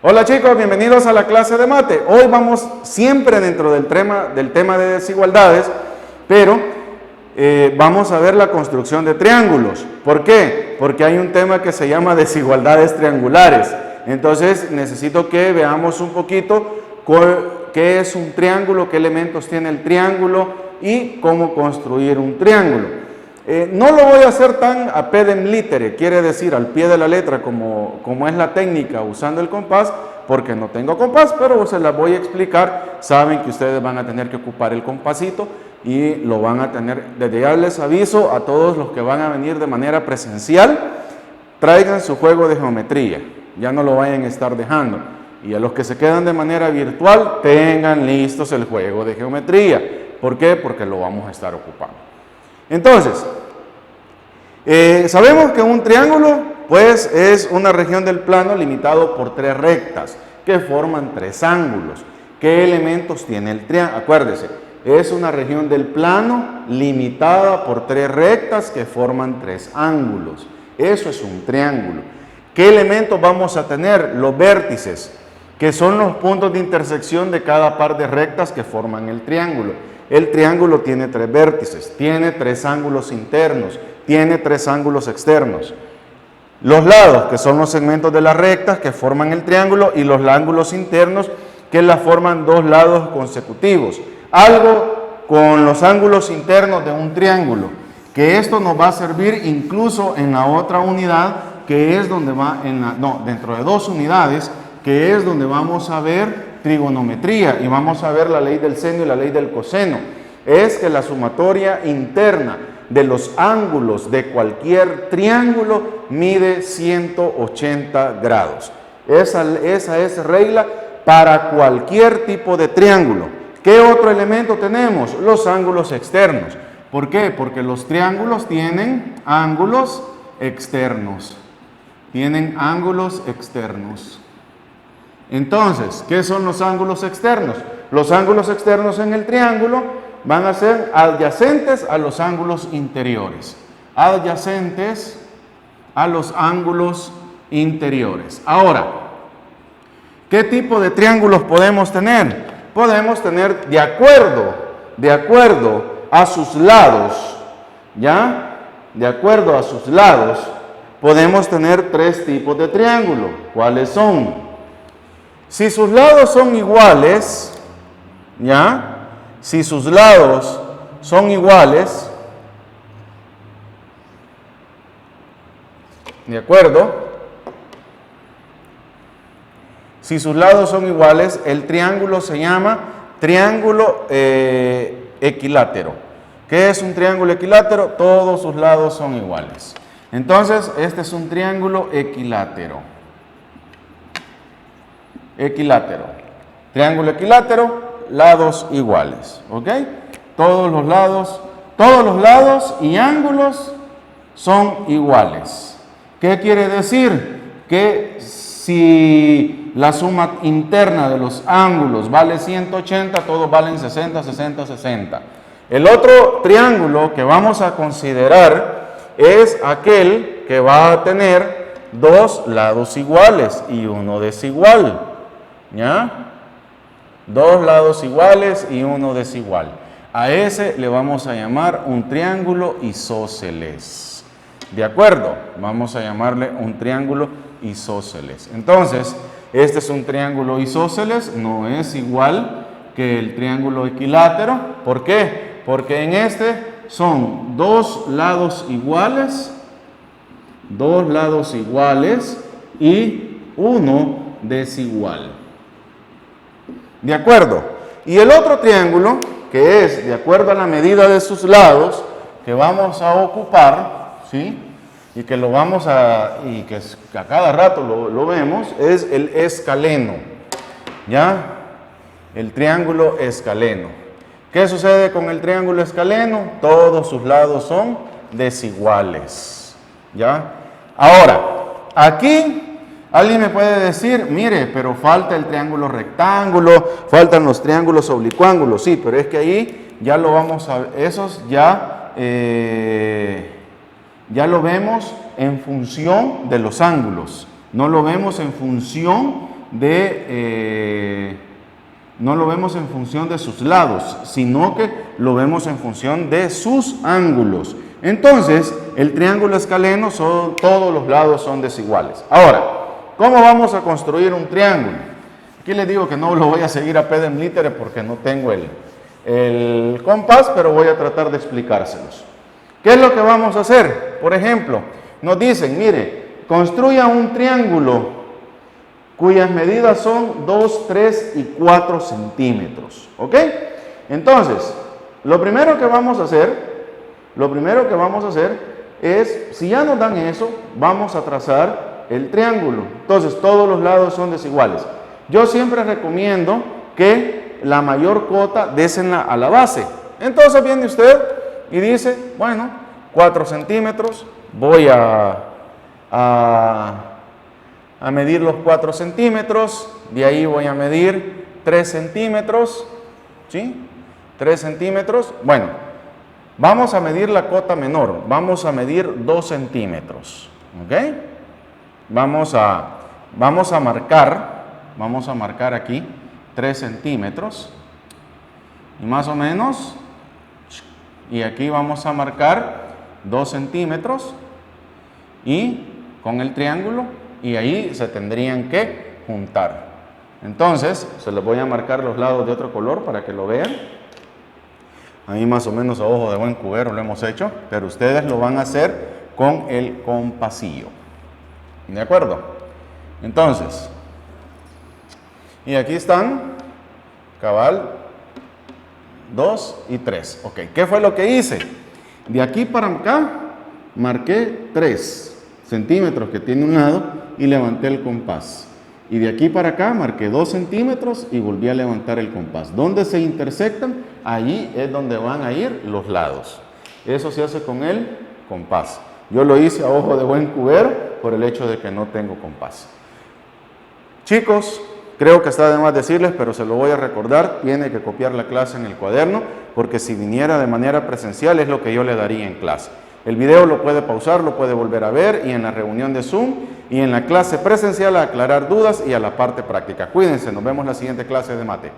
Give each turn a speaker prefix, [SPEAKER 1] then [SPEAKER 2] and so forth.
[SPEAKER 1] Hola chicos, bienvenidos a la clase de mate. Hoy vamos siempre dentro del tema de desigualdades, pero vamos a ver la construcción de triángulos. ¿Por qué? Porque hay un tema que se llama desigualdades triangulares. Entonces necesito que veamos un poquito qué es un triángulo, qué elementos tiene el triángulo y cómo construir un triángulo. No lo voy a hacer tan a pedem litere, quiere decir al pie de la letra como es la técnica usando el compás, porque no tengo compás, pero se las voy a explicar. Saben que ustedes van a tener que ocupar el compasito y lo van a tener. Desde ya les aviso a todos los que van a venir de manera presencial, traigan su juego de geometría, ya no lo vayan a estar dejando. Y a los que se quedan de manera virtual, tengan listos el juego de geometría. ¿Por qué? Porque lo vamos a estar ocupando. Entonces, sabemos que un triángulo pues es una región del plano limitado por tres rectas que forman tres ángulos. ¿Qué elementos tiene el triángulo? Acuérdese, es una región del plano limitada por tres rectas que forman tres ángulos. Eso es un triángulo. ¿Qué elementos vamos a tener? Los vértices, que son los puntos de intersección de cada par de rectas que forman el triángulo. El triángulo tiene tres vértices, tiene tres ángulos internos, tiene tres ángulos externos. Los lados, que son los segmentos de las rectas que forman el triángulo, y los ángulos internos, que la forman dos lados consecutivos. Algo con los ángulos internos de un triángulo, que esto nos va a servir incluso en la otra unidad, que es donde va, dentro de dos unidades, que es donde vamos a ver trigonometría y vamos a ver la ley del seno y la ley del coseno. Es que la sumatoria interna de los ángulos de cualquier triángulo mide 180 grados. Esa es regla para cualquier tipo de triángulo. ¿Qué otro elemento tenemos? Los ángulos externos. ¿Por qué? Porque los triángulos tienen ángulos externos. Tienen ángulos externos. Entonces, ¿qué son los ángulos externos? Los ángulos externos en el triángulo van a ser adyacentes a los ángulos interiores. Adyacentes a los ángulos interiores. Ahora, ¿qué tipo de triángulos podemos tener? Podemos tener de acuerdo a sus lados, ¿ya? De acuerdo a sus lados, podemos tener tres tipos de triángulo. ¿Cuáles son? Si sus lados son iguales, ¿ya? Si sus lados son iguales, ¿de acuerdo? Si sus lados son iguales, el triángulo se llama triángulo equilátero. ¿Qué es un triángulo equilátero? Todos sus lados son iguales. Entonces, este es un triángulo equilátero. Equilátero. Triángulo equilátero, lados iguales. ¿Ok? Todos los lados y ángulos son iguales. ¿Qué quiere decir? Que si la suma interna de los ángulos vale 180, todos valen 60, 60, 60. El otro triángulo que vamos a considerar es aquel que va a tener dos lados iguales y uno desigual. ¿Ya? Dos lados iguales y uno desigual. A ese le vamos a llamar un triángulo isósceles. ¿De acuerdo? Vamos a llamarle un triángulo isósceles. Entonces, este es un triángulo isósceles, no es igual que el triángulo equilátero. ¿Por qué? Porque en este son dos lados iguales y uno desigual. ¿De acuerdo? Y el otro triángulo, que es de acuerdo a la medida de sus lados, que vamos a ocupar, ¿sí? Y que lo vamos y que a cada rato lo vemos, es el escaleno. ¿Ya? El triángulo escaleno. ¿Qué sucede con el triángulo escaleno? Todos sus lados son desiguales. ¿Ya? Ahora, aquí alguien me puede decir, mire, pero falta el triángulo rectángulo, faltan los triángulos oblicuángulos. Sí, pero es que ahí ya lo vamos a ver, esos ya lo vemos en función de los ángulos. No lo vemos en función no lo vemos en función de sus lados, sino que lo vemos en función de sus ángulos. Entonces, el triángulo escaleno, todos los lados son desiguales. Ahora, ¿cómo vamos a construir un triángulo? Aquí les digo que no lo voy a seguir a pedem litere porque no tengo el compás, pero voy a tratar de explicárselos. ¿Qué es lo que vamos a hacer? Por ejemplo, nos dicen, mire, construya un triángulo cuyas medidas son 2, 3 y 4 centímetros. ¿Ok? Entonces, lo primero que vamos a hacer es, si ya nos dan eso, vamos a trazar el triángulo. Entonces, todos los lados son desiguales. Yo siempre recomiendo que la mayor cota désenla a la base. Entonces viene usted y dice, bueno, 4 centímetros, voy a medir los 4 centímetros, de ahí voy a medir 3 centímetros, ¿sí? 3 centímetros, bueno, vamos a medir la cota menor, vamos a medir 2 centímetros, ¿ok? Vamos a marcar aquí 3 centímetros, y más o menos, y aquí vamos a marcar 2 centímetros, y con el triángulo, y ahí se tendrían que juntar. Entonces, se les voy a marcar los lados de otro color para que lo vean. Ahí más o menos a ojo de buen cubero lo hemos hecho, pero ustedes lo van a hacer con el compasillo. ¿De acuerdo? Entonces, y aquí están, cabal, 2 y 3. Ok, ¿qué fue lo que hice? De aquí para acá, marqué 3 centímetros que tiene un lado y levanté el compás. Y de aquí para acá marqué 2 centímetros y volví a levantar el compás. ¿Dónde se intersectan? Allí es donde van a ir los lados. Eso se hace con el compás. Yo lo hice a ojo de buen cubero por el hecho de que no tengo compás. Chicos, creo que está de más decirles, pero se lo voy a recordar, tiene que copiar la clase en el cuaderno, porque si viniera de manera presencial es lo que yo le daría en clase. El video lo puede pausar, lo puede volver a ver, y en la reunión de Zoom y en la clase presencial a aclarar dudas y a la parte práctica. Cuídense, nos vemos en la siguiente clase de mate.